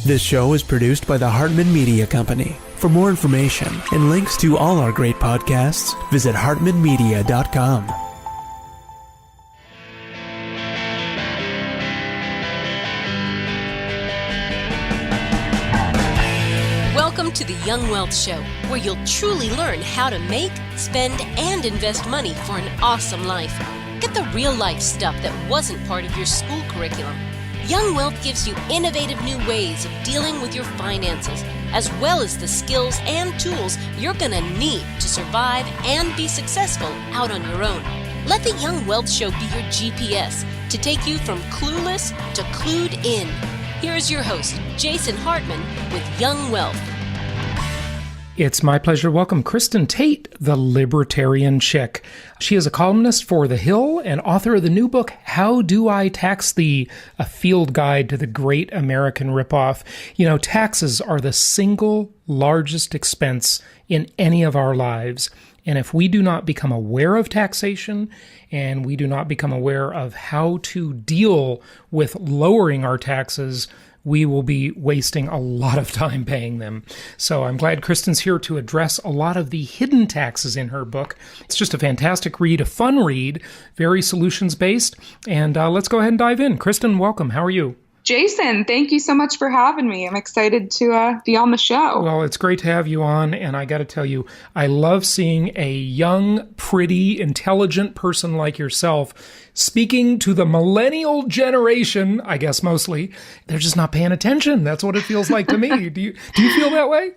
This show is produced by the Hartman Media Company. For more information and links to all our great podcasts, visit hartmanmedia.com. Welcome to the Young Wealth Show, where you'll truly learn how to make, spend, and invest money for an awesome life. Get the real-life stuff that wasn't part of your school curriculum. Young Wealth gives you innovative new ways of dealing with your finances, as well as the skills and tools you're going to need to survive and be successful out on your own. Let the Young Wealth Show be your GPS to take you from clueless to clued in. Here's your host, Jason Hartman, with Young Wealth. It's my pleasure to welcome Kristin Tate, the Libertarian Chick. She is a columnist for The Hill and author of the new book, How Do I Tax Thee? A Field Guide to the Great American Ripoff. You know, taxes are the single largest expense in any of our lives. And if we do not become aware of taxation and we do not become aware of how to deal with lowering our taxes, we will be wasting a lot of time paying them. So I'm glad Kristin's here to address a lot of the hidden taxes in her book. It's just a fantastic read, a fun read, very solutions-based. And let's go ahead and dive in. Kristin, welcome. How are you? Jason, thank you so much for having me. I'm excited to be on the show. Well, it's great to have you on, and I got to tell you, I love seeing a young, pretty, intelligent person like yourself speaking to the millennial generation, I guess mostly. They're just not paying attention. That's what it feels like to me. Do you feel that way?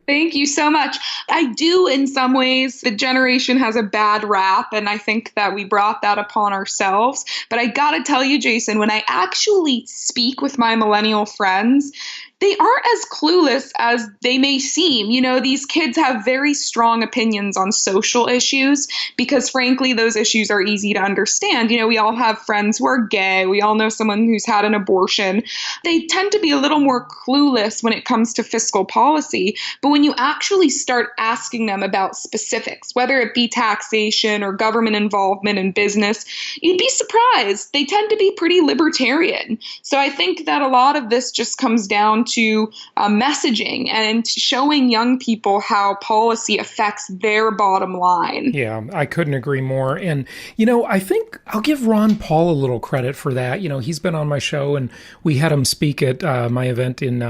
Thank you so much. I do in some ways. The generation has a bad rap, and I think that we brought that upon ourselves. But I got to tell you, Jason, when I actually speak with my millennial friends, they aren't as clueless as they may seem. You know, these kids have very strong opinions on social issues because, frankly, those issues are easy to understand. You know, we all have friends who are gay. We all know someone who's had an abortion. They tend to be a little more clueless when it comes to fiscal policy. But when you actually start asking them about specifics, whether it be taxation or government involvement in business, you'd be surprised. They tend to be pretty libertarian. So I think that a lot of this just comes down to messaging and showing young people how policy affects their bottom line. Yeah, I couldn't agree more. And, you know, I think I'll give Ron Paul a little credit for that. You know, he's been on my show and we had him speak at my event in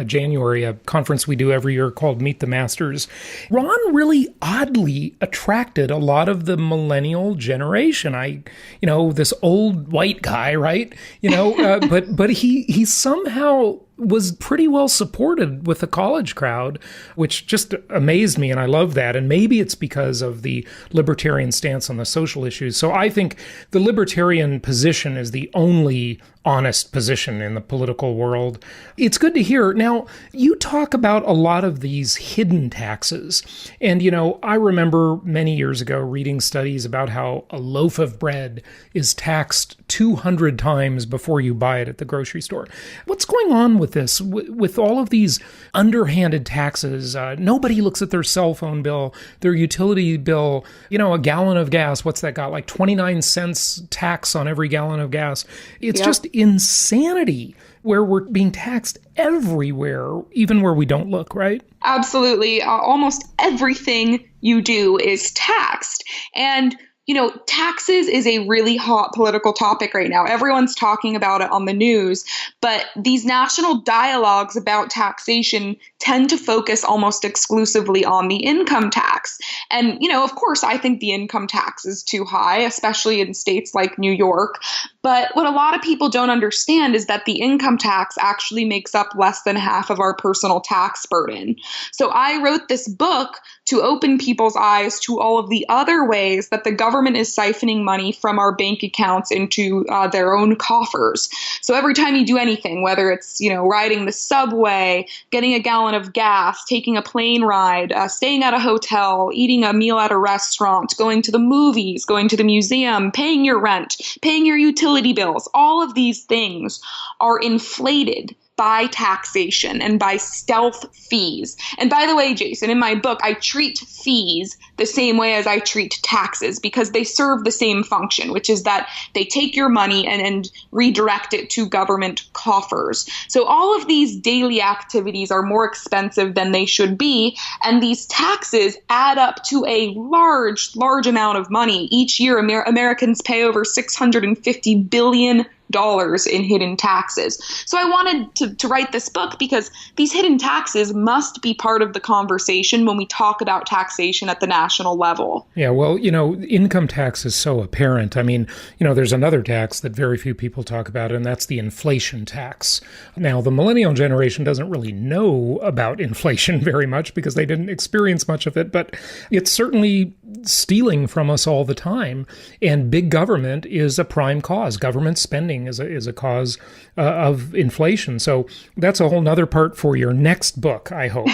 January, a conference we do every year called Meet the Masters. Ron really oddly attracted a lot of the millennial generation. This old white guy, right? You know, but he somehow was pretty well supported with the college crowd, which just amazed me, and I love that. And maybe it's because of the libertarian stance on the social issues. So I think the libertarian position is the only honest position in the political world. It's good to hear. Now, you talk about a lot of these hidden taxes. And, you know, I remember many years ago reading studies about how a loaf of bread is taxed 200 times before you buy it at the grocery store. What's going on with this? With all of these underhanded taxes, nobody looks at their cell phone bill, their utility bill, you know, a gallon of gas. What's that got? Like 29 cents tax on every gallon of gas. It's just insanity where we're being taxed everywhere, even where we don't look, right? Absolutely. Almost everything you do is taxed. And you know, taxes is a really hot political topic right now. Everyone's talking about it on the news, but these national dialogues about taxation tend to focus almost exclusively on the income tax. And, you know, of course, I think the income tax is too high, especially in states like New York. But what a lot of people don't understand is that the income tax actually makes up less than half of our personal tax burden. So I wrote this book to open people's eyes to all of the other ways that the government is siphoning money from our bank accounts into their own coffers. So every time you do anything, whether it's, you know, riding the subway, getting a gallon of gas, taking a plane ride, staying at a hotel, eating a meal at a restaurant, going to the movies, going to the museum, paying your rent, paying your utility bills, all of these things are inflated by taxation and by stealth fees. And by the way, Jason, in my book, I treat fees the same way as I treat taxes because they serve the same function, which is that they take your money and redirect it to government coffers. So all of these daily activities are more expensive than they should be, and these taxes add up to a large amount of money. Each year, Americans pay over $650 billion in hidden taxes. So I wanted to write this book because these hidden taxes must be part of the conversation when we talk about taxation at the national level. Yeah, well, income tax is so apparent. I mean, there's another tax that very few people talk about, and that's the inflation tax. Now, the millennial generation doesn't really know about inflation very much because they didn't experience much of it, but it's certainly stealing from us all the time. And big government is a prime cause. Government spending is a cause of inflation. So that's a whole nother part for your next book, I hope.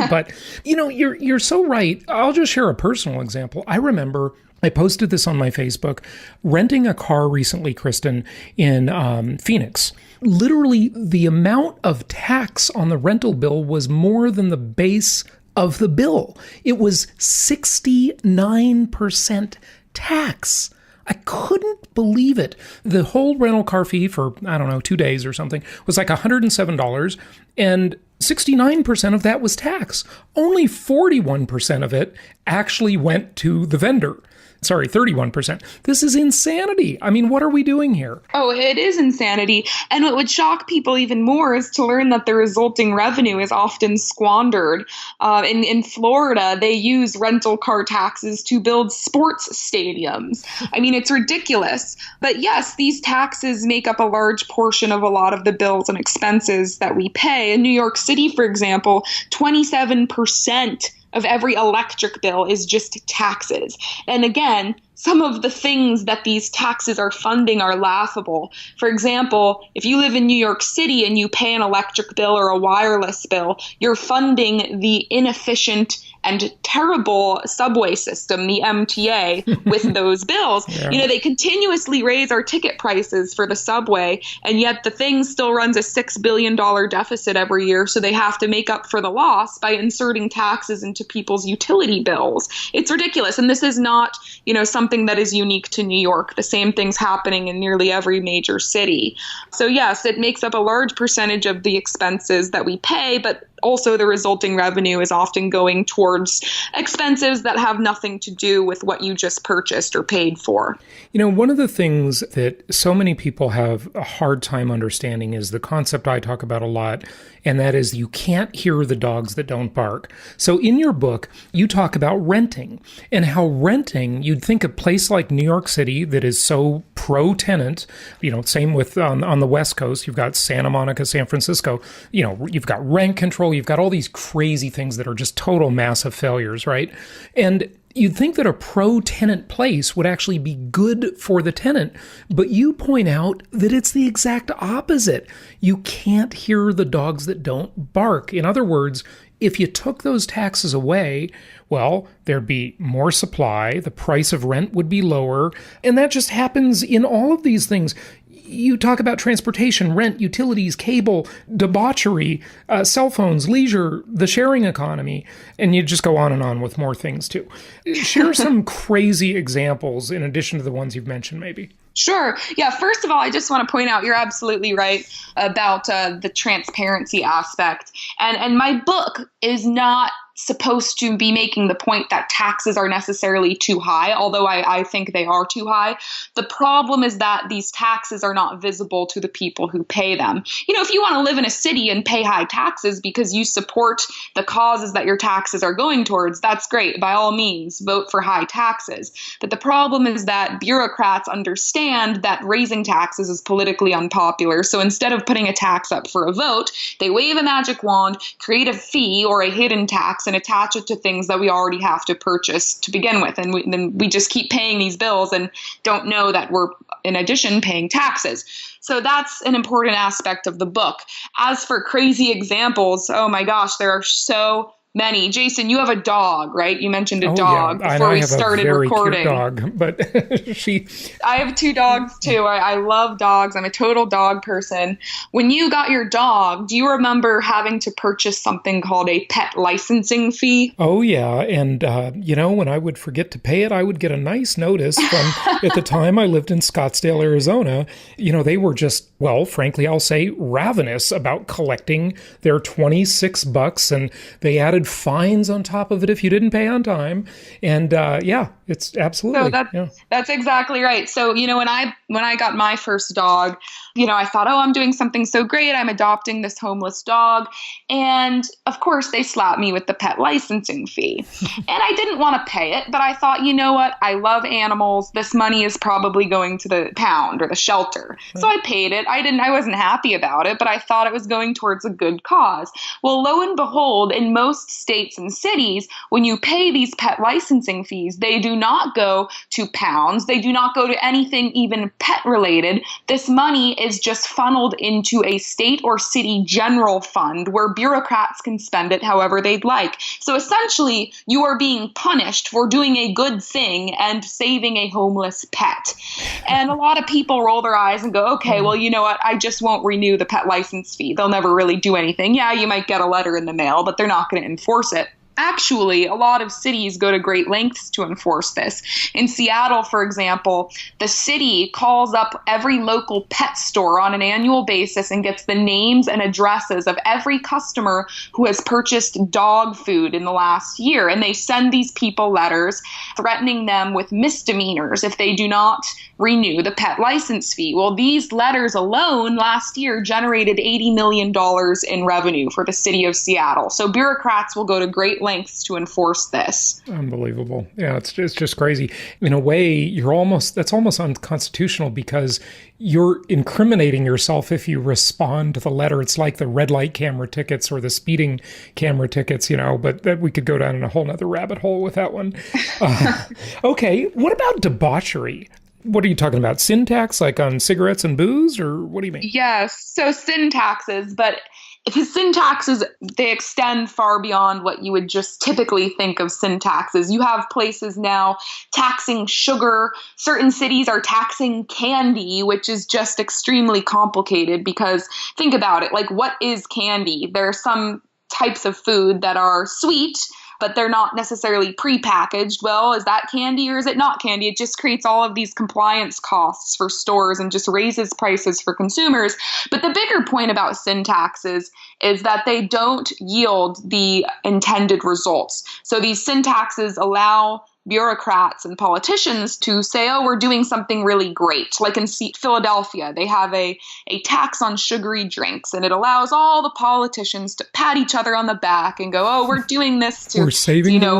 But, you're so right. I'll just share a personal example. I remember I posted this on my Facebook, renting a car recently, Kristin, in Phoenix. Literally, the amount of tax on the rental bill was more than the base of the bill. It was 69% tax. I couldn't believe it. The whole rental car fee for, 2 days or something was like $107, and 69% of that was tax. Only 41% of it actually went to the vendor. Sorry, 31%. This is insanity. I mean, what are we doing here? Oh, it is insanity. And what would shock people even more is to learn that the resulting revenue is often squandered. In Florida, they use rental car taxes to build sports stadiums. I mean, it's ridiculous. But yes, these taxes make up a large portion of a lot of the bills and expenses that we pay. In New York City, for example, 27% of every electric bill is just taxes. And again, some of the things that these taxes are funding are laughable. For example, if you live in New York City and you pay an electric bill or a wireless bill, you're funding the inefficient and terrible subway system, the MTA, with those bills. Yeah. They continuously raise our ticket prices for the subway, and yet the thing still runs a $6 billion deficit every year, so they have to make up for the loss by inserting taxes into people's utility bills. It's ridiculous, and this is not, something that is unique to New York. The same thing's happening in nearly every major city. So yes, it makes up a large percentage of the expenses that we pay, but also the resulting revenue is often going towards expenses that have nothing to do with what you just purchased or paid for. One of the things that so many people have a hard time understanding is the concept I talk about a lot, and that is you can't hear the dogs that don't bark. So in your book, you talk about renting and how renting, you'd think a place like New York City that is so pro-tenant, same with on the West Coast, you've got Santa Monica, San Francisco, you've got rent control, you've got all these crazy things that are just total massive failures, right? And you'd think that a pro-tenant place would actually be good for the tenant, but you point out that it's the exact opposite. You can't hear the dogs that don't bark. In other words, if you took those taxes away, well, there'd be more supply, the price of rent would be lower, and that just happens in all of these things. You talk about transportation, rent, utilities, cable, debauchery, cell phones, leisure, the sharing economy, and you just go on with more things too. Share some crazy examples in addition to the ones you've mentioned, maybe. Sure. Yeah. First of all, I just want to point out you're absolutely right about the transparency aspect. And my book is not supposed to be making the point that taxes are necessarily too high, although I think they are too high. The problem is that these taxes are not visible to the people who pay them. If you want to live in a city and pay high taxes because you support the causes that your taxes are going towards, that's great. By all means, vote for high taxes. But the problem is that bureaucrats understand that raising taxes is politically unpopular. So instead of putting a tax up for a vote, they wave a magic wand, create a fee or a hidden tax, and attach it to things that we already have to purchase to begin with. And then we just keep paying these bills and don't know that we're, in addition, paying taxes. So that's an important aspect of the book. As for crazy examples, oh my gosh, there are so many. Jason, you have a dog, right? You mentioned a dog yeah. before I we have started a very recording. Cute dog, but I have 2 dogs too. I love dogs. I'm a total dog person. When you got your dog, do you remember having to purchase something called a pet licensing fee? Oh, yeah. And, when I would forget to pay it, I would get a nice notice from, at the time I lived in Scottsdale, Arizona. They were just, well, frankly, I'll say ravenous about collecting their $26, and they added fines on top of it if you didn't pay on time. And, it's absolutely. So that's exactly right. So, when I got my first dog, I thought, I'm doing something so great. I'm adopting this homeless dog. And of course, they slapped me with the pet licensing fee. And I didn't want to pay it, but I thought, you know what? I love animals. This money is probably going to the pound or the shelter. So I paid it. I wasn't happy about it, but I thought it was going towards a good cause. Well, lo and behold, in most states and cities, when you pay these pet licensing fees, they do not go to pounds. They do not go to anything even pet related. This money is just funneled into a state or city general fund where bureaucrats can spend it however they'd like. So essentially, you are being punished for doing a good thing and saving a homeless pet. And a lot of people roll their eyes and go, okay, well, you know what? I just won't renew the pet license fee. They'll never really do anything. Yeah, you might get a letter in the mail, but they're not going to enforce it. Actually, a lot of cities go to great lengths to enforce this. In Seattle, for example, the city calls up every local pet store on an annual basis and gets the names and addresses of every customer who has purchased dog food in the last year. And they send these people letters threatening them with misdemeanors if they do not renew the pet license fee. Well, these letters alone last year generated $80 million in revenue for the city of Seattle. So bureaucrats will go to great lengths to enforce this. Unbelievable. Yeah, it's just crazy. In a way, that's almost unconstitutional because you're incriminating yourself if you respond to the letter. It's like the red light camera tickets or the speeding camera tickets, but that we could go down in a whole nother rabbit hole with that one. Okay, what about debauchery? What are you talking about? Sin tax, like on cigarettes and booze, or what do you mean? Yes, so sin taxes, but because sin taxes, they extend far beyond what you would just typically think of sin taxes. You have places now taxing sugar. Certain cities are taxing candy, which is just extremely complicated because think about it. Like, what is candy? There are some types of food that are sweet, but they're not necessarily prepackaged. Well, is that candy or is it not candy? It just creates all of these compliance costs for stores and just raises prices for consumers. But the bigger point about sin taxes is that they don't yield the intended results. So these sin taxes allow bureaucrats and politicians to say, oh, we're doing something really great. Like in Philadelphia, they have a tax on sugary drinks, and it allows all the politicians to pat each other on the back and go, oh, we're doing this to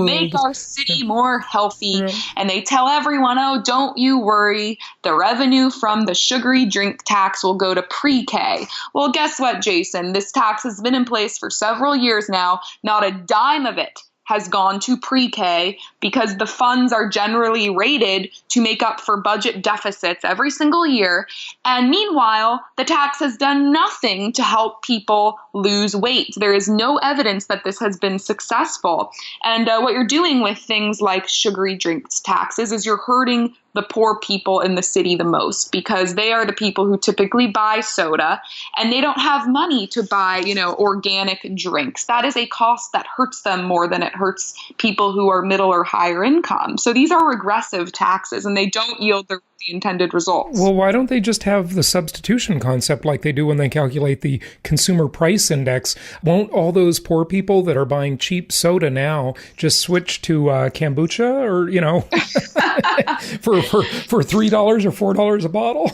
make our city more healthy. Yeah. And they tell everyone, oh, don't you worry, the revenue from the sugary drink tax will go to pre-K. Well, guess what, Jason? This tax has been in place for several years now. Not a dime of it has gone to pre-K because the funds are generally rated to make up for budget deficits every single year. And meanwhile, the tax has done nothing to help people lose weight. There is no evidence that this has been successful. And what you're doing with things like sugary drinks taxes is you're hurting the poor people in the city the most because they are the people who typically buy soda and they don't have money to buy, organic drinks. That is a cost that hurts them more than it hurts people who are middle or higher income. So these are regressive taxes and they don't yield the intended results. Well, why don't they just have the substitution concept like they do when they calculate the consumer price index? Won't all those poor people that are buying cheap soda now just switch to kombucha or, for $3 or $4 a bottle?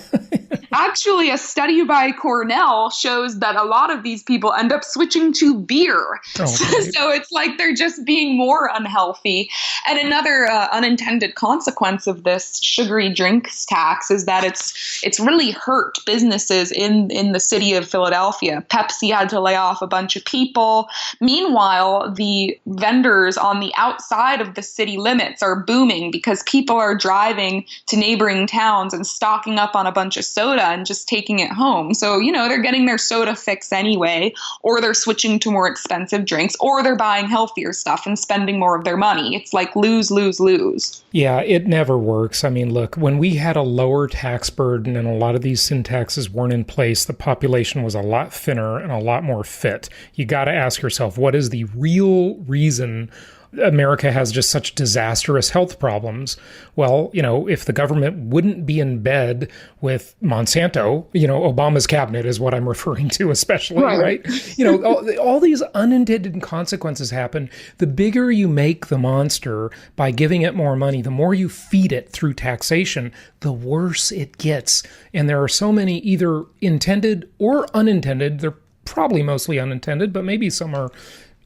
Actually, a study by Cornell shows that a lot of these people end up switching to beer. Oh, so it's like they're just being more unhealthy. And another unintended consequence of this sugary drink sales tax is that it's really hurt businesses in the city of Philadelphia. Pepsi had to lay off a bunch of people. Meanwhile, the vendors on the outside of the city limits are booming because people are driving to neighboring towns and stocking up on a bunch of soda and just taking it home. So, they're getting their soda fix anyway, or they're switching to more expensive drinks, or they're buying healthier stuff and spending more of their money. It's like lose, lose, lose. Yeah, it never works. I mean, look, when we had a lower tax burden and a lot of these sin taxes weren't in place, the population was a lot thinner and a lot more fit. You got to ask yourself, what is the real reason America has just such disastrous health problems? Well, if the government wouldn't be in bed with Monsanto, Obama's cabinet is what I'm referring to especially, right? All these unintended consequences happen. The bigger you make the monster by giving it more money, the more you feed it through taxation, the worse it gets. And there are so many either intended or unintended. They're probably mostly unintended, but maybe some are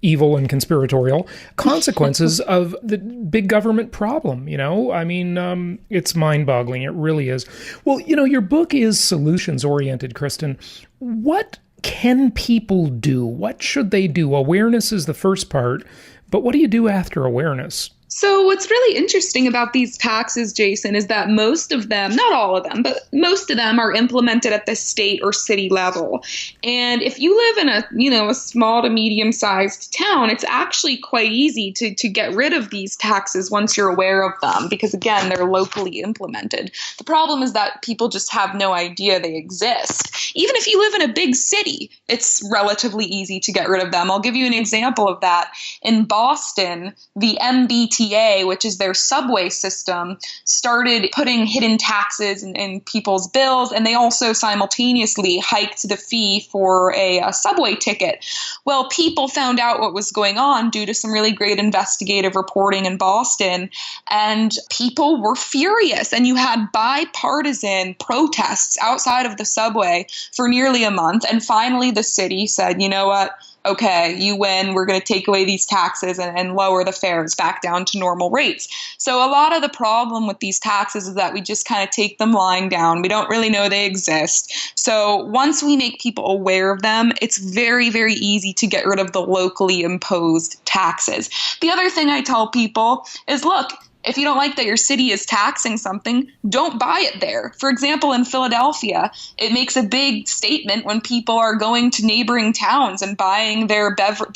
evil and conspiratorial consequences of the big government problem. It's mind-boggling. It really is. Well, your book is solutions-oriented, Kristin. What can people do? What should they do? Awareness is the first part, but what do you do after awareness? So what's really interesting about these taxes, Jason, is that most of them, not all of them, but most of them are implemented at the state or city level. And if you live in a small to medium-sized town, it's actually quite easy to get rid of these taxes once you're aware of them, because again, they're locally implemented. The problem is that people just have no idea they exist. Even if you live in a big city, it's relatively easy to get rid of them. I'll give you an example of that. In Boston, the MBTA, which is their subway system, started putting hidden taxes in people's bills, and they also simultaneously hiked the fee for a subway ticket. Well, people found out what was going on due to some really great investigative reporting in Boston, and people were furious, and you had bipartisan protests outside of the subway for nearly a month, and finally the city said, you know what? Okay, you win. We're going to take away these taxes and lower the fares back down to normal rates. So a lot of the problem with these taxes is that we just kind of take them lying down. We don't really know they exist. So once we make people aware of them, it's very, very easy to get rid of the locally imposed taxes. The other thing I tell people is, look, if you don't like that your city is taxing something, don't buy it there. For example, in Philadelphia, it makes a big statement when people are going to neighboring towns and buying their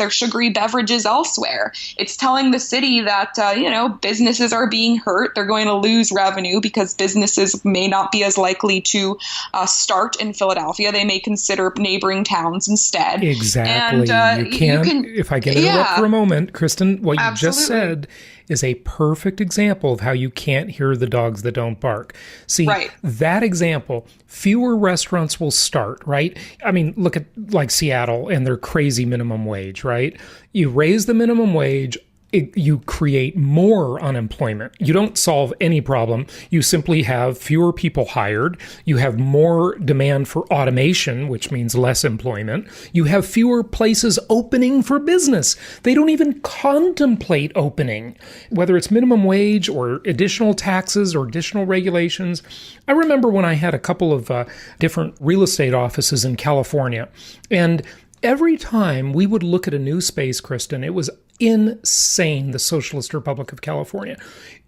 sugary beverages elsewhere. It's telling the city that, businesses are being hurt. They're going to lose revenue because businesses may not be as likely to start in Philadelphia. They may consider neighboring towns instead. Exactly. And, you can, if I can interrupt for a moment, Kristin, what you just said is a perfect example of how you can't hear the dogs that don't bark. See, that example, fewer restaurants will start, right? I mean, look at like Seattle and their crazy minimum wage, right? You raise the minimum wage, you create more unemployment. You don't solve any problem. You simply have fewer people hired. You have more demand for automation, which means less employment. You have fewer places opening for business. They don't even contemplate opening, whether it's minimum wage or additional taxes or additional regulations. I remember when I had a couple of different real estate offices in California, and every time we would look at a new space, Kristin, it was insane, the Socialist Republic of California.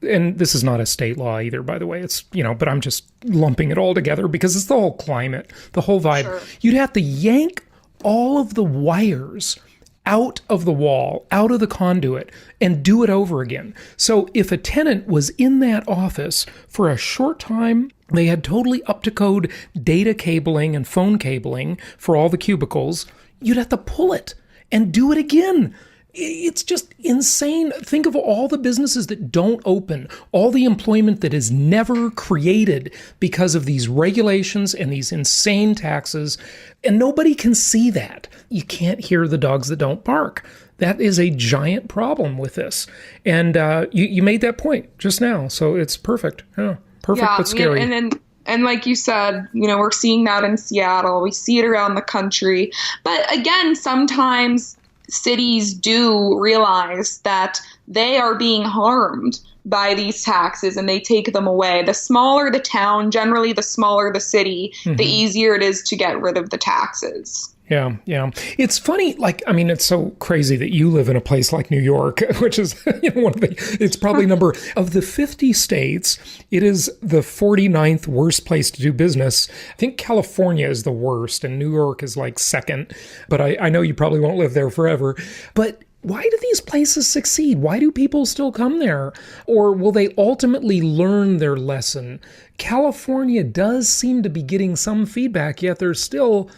And this is not a state law either, by the way. It's, but I'm just lumping it all together because it's the whole climate, the whole vibe. Sure. You'd have to yank all of the wires out of the wall, out of the conduit, and do it over again. So if a tenant was in that office for a short time, they had totally up to code data cabling and phone cabling for all the cubicles, you'd have to pull it and do it again. It's just insane. Think of all the businesses that don't open, all the employment that is never created because of these regulations and these insane taxes, and nobody can see that. You can't hear the dogs that don't bark. That is a giant problem with this. And you made that point just now, so it's perfect. Yeah, perfect, but scary. And like you said, we're seeing that in Seattle. We see it around the country. But again, sometimes cities do realize that they are being harmed by these taxes and they take them away. The smaller the town, generally the smaller the city, the easier it is to get rid of the taxes. Yeah, yeah. It's funny, it's so crazy that you live in a place like New York, which is, it's probably of the 50 states, it is the 49th worst place to do business. I think California is the worst and New York is like second, but I know you probably won't live there forever. But why do these places succeed? Why do people still come there? Or will they ultimately learn their lesson? California does seem to be getting some feedback, yet there's still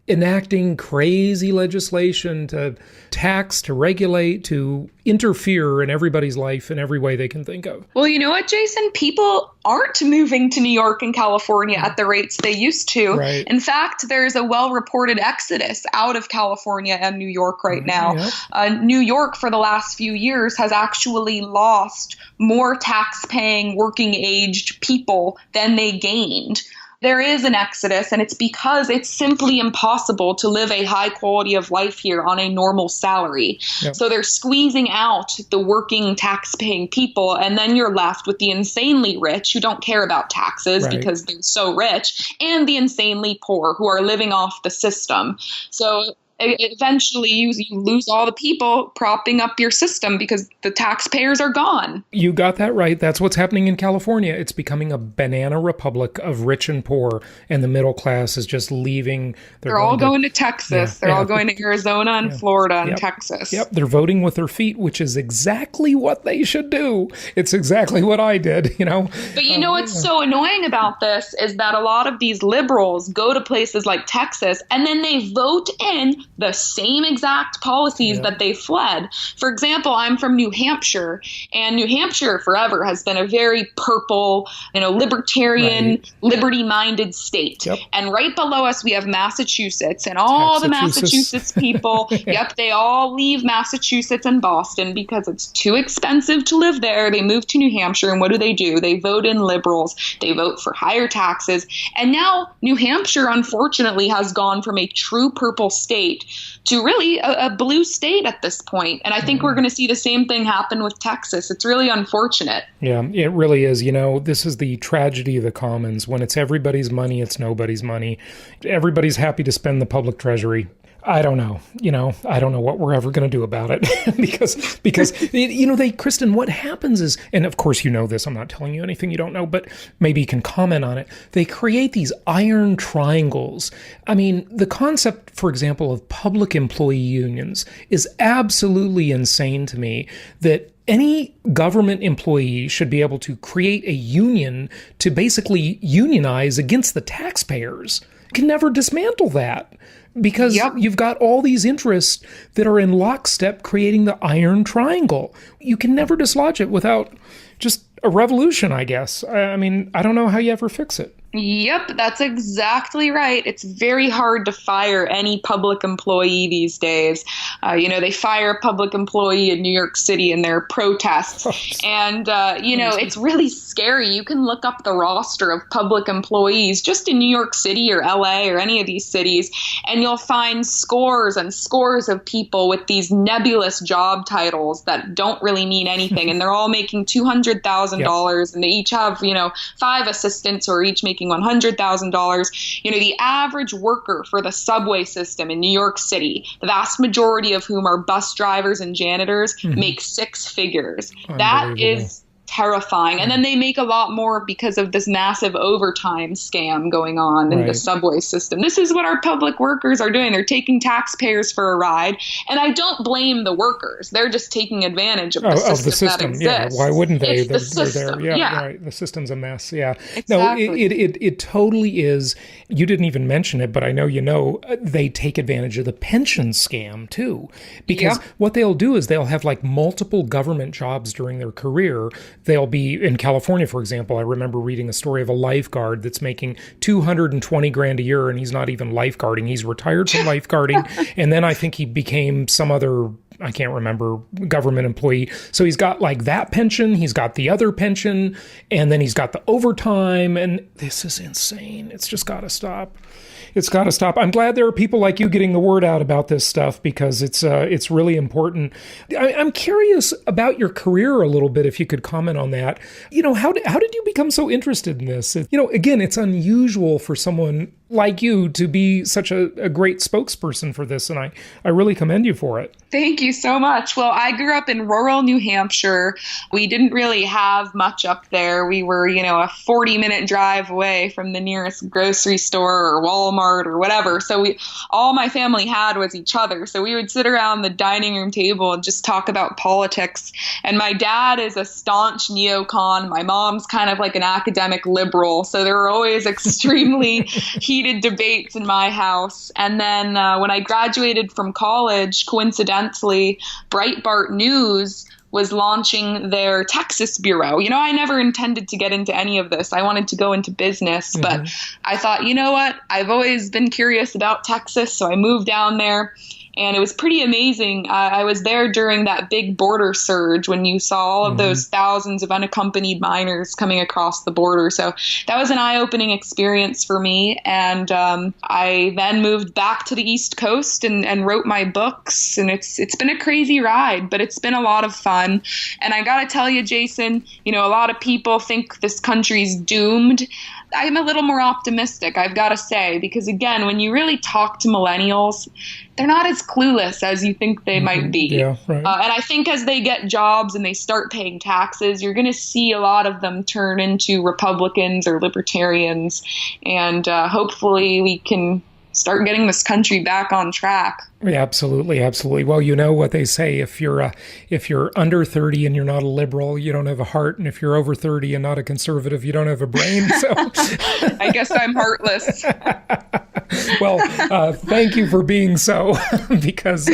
enacting crazy legislation to tax, to regulate, to interfere in everybody's life in every way they can think of. Well, you know what, Jason? People aren't moving to New York and California at the rates they used to. Right. In fact, there's a well-reported exodus out of California and New York right now. Yep. New York, for the last few years, has actually lost more tax-paying, working-aged people than they gained. There is an exodus, and it's because it's simply impossible to live a high quality of life here on a normal salary. Yep. So they're squeezing out the working tax-paying people, and then you're left with the insanely rich who don't care about taxes because they're so rich, and the insanely poor who are living off the system. So eventually you lose all the people propping up your system because the taxpayers are gone. You got that right. That's what's happening in California. It's becoming a banana republic of rich and poor, and the middle class is just leaving. They're all going to Texas. They're all going to Arizona and Florida and Texas. Yep, they're voting with their feet, which is exactly what they should do. It's exactly what I did, But what's so annoying about this is that a lot of these liberals go to places like Texas and then they vote in the same exact policies that they fled. For example, I'm from New Hampshire, and New Hampshire forever has been a very purple, libertarian, liberty-minded state. Yep. And right below us, we have Massachusetts, and all the Massachusetts people, they all leave Massachusetts and Boston because it's too expensive to live there. They move to New Hampshire, and what do? They vote in liberals. They vote for higher taxes. And now New Hampshire, unfortunately, has gone from a true purple state to really a blue state at this point. And I think we're going to see the same thing happen with Texas. It's really unfortunate. Yeah, it really is. This is the tragedy of the commons. When it's everybody's money, it's nobody's money. Everybody's happy to spend the public treasury. I don't know. I don't know what we're ever going to do about it because Kristin, what happens is, and of course you know this, I'm not telling you anything you don't know, but maybe you can comment on it. They create these iron triangles. I mean, the concept, for example, of public employee unions is absolutely insane to me, that any government employee should be able to create a union to basically unionize against the taxpayers. You can never dismantle that. Because you've got all these interests that are in lockstep creating the iron triangle. You can never dislodge it without just a revolution, I guess. I mean, I don't know how you ever fix it. Yep, that's exactly right. It's very hard to fire any public employee these days. They fire a public employee in New York City in their protests. And, it's really scary. You can look up the roster of public employees just in New York City or LA or any of these cities, and you'll find scores and scores of people with these nebulous job titles that don't really mean anything. And they're all making $200,000 and they each have, 5 assistants who are each making $100,000. The average worker for the subway system in New York City, the vast majority of whom are bus drivers and janitors, make 6 figures. That is terrifying. And then they make a lot more because of this massive overtime scam going on in the subway system. This is what our public workers are doing. They're taking taxpayers for a ride. And I don't blame the workers. They're just taking advantage of the system that exists. Yeah, why wouldn't they? They're there. Yeah, right. The system's a mess. Yeah. Exactly. No, it totally is. You didn't even mention it, but I know they take advantage of the pension scam too. Because what they'll do is they'll have like multiple government jobs during their career. They'll be in California, for example. I remember reading a story of a lifeguard that's making $220,000 a year, and he's not even lifeguarding. He's retired from lifeguarding, and then I think he became some other, I can't remember, government employee. So he's got like that pension, he's got the other pension, and then he's got the overtime, and this is insane. It's just got to stop. It's got to stop. I'm glad there are people like you getting the word out about this stuff, because it's really important. I'm curious about your career a little bit, if you could comment on that. How did you become so interested in this? Again, it's unusual for someone like you to be such a great spokesperson for this, and I really commend you for it. Thank you so much. Well, I grew up in rural New Hampshire. We didn't really have much up there. We were, a 40-minute drive away from the nearest grocery store or Walmart or whatever. So all my family had was each other. So we would sit around the dining room table and just talk about politics. And my dad is a staunch neocon. My mom's kind of like an academic liberal. So there were always extremely heated debates in my house. And then when I graduated from college, coincidentally, Breitbart News was launching their Texas bureau. I never intended to get into any of this. I wanted to go into business, but I thought, you know what? I've always been curious about Texas, so I moved down there. And it was pretty amazing. I was there during that big border surge when you saw all of those thousands of unaccompanied minors coming across the border. So that was an eye-opening experience for me. And I then moved back to the East Coast and wrote my books. And it's been a crazy ride, but it's been a lot of fun. And I got to tell you, Jason, a lot of people think this country's doomed. I'm a little more optimistic, I've got to say, because again, when you really talk to millennials, they're not as clueless as you think they might be. Yeah, right. And I think as they get jobs and they start paying taxes, you're going to see a lot of them turn into Republicans or Libertarians. And hopefully we can start getting this country back on track. Yeah, absolutely, absolutely. Well, you know what they say: if you're under 30 and you're not a liberal, you don't have a heart, and if you're over 30 and not a conservative, you don't have a brain. So, I guess I'm heartless. Well, thank you for being so, because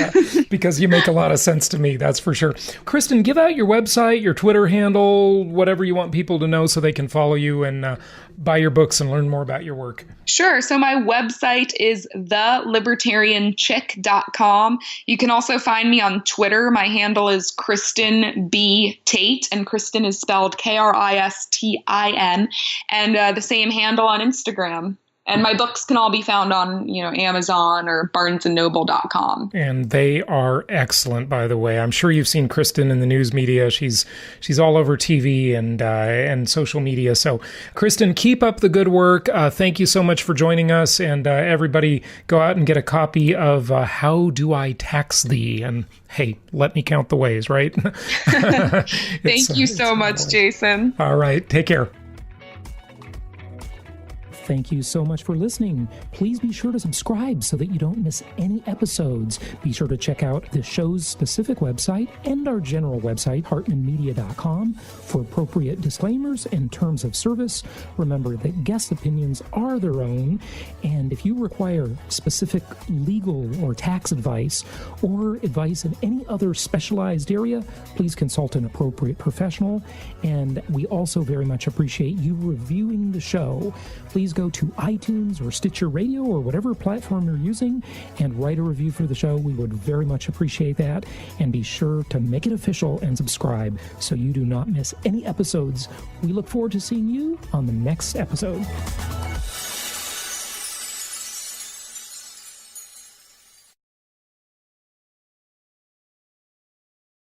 you make a lot of sense to me. That's for sure. Kristin, give out your website, your Twitter handle, whatever you want people to know so they can follow you and buy your books and learn more about your work. Sure. So my website is thelibertarianchick.com. You can also find me on Twitter. My handle is Kristin B. Tate, and Kristin is spelled Kristin. And the same handle on Instagram. And my books can all be found on, Amazon or barnesandnoble.com. And they are excellent, by the way. I'm sure you've seen Kristin in the news media. She's all over TV and social media. So, Kristin, keep up the good work. Thank you so much for joining us. And everybody, go out and get a copy of How Do I Tax Thee? And hey, let me count the ways, right? Thank you so much, Jason. All right. Take care. Thank you so much for listening. Please be sure to subscribe so that you don't miss any episodes. Be sure to check out the show's specific website and our general website, hartmanmedia.com, for appropriate disclaimers and terms of service. Remember that guest opinions are their own, and if you require specific legal or tax advice or advice in any other specialized area, please consult an appropriate professional. And we also very much appreciate you reviewing the show. Please go to iTunes or Stitcher Radio or whatever platform you're using and write a review for the show. We would very much appreciate that. And be sure to make it official and subscribe so you do not miss any episodes. We look forward to seeing you on the next episode.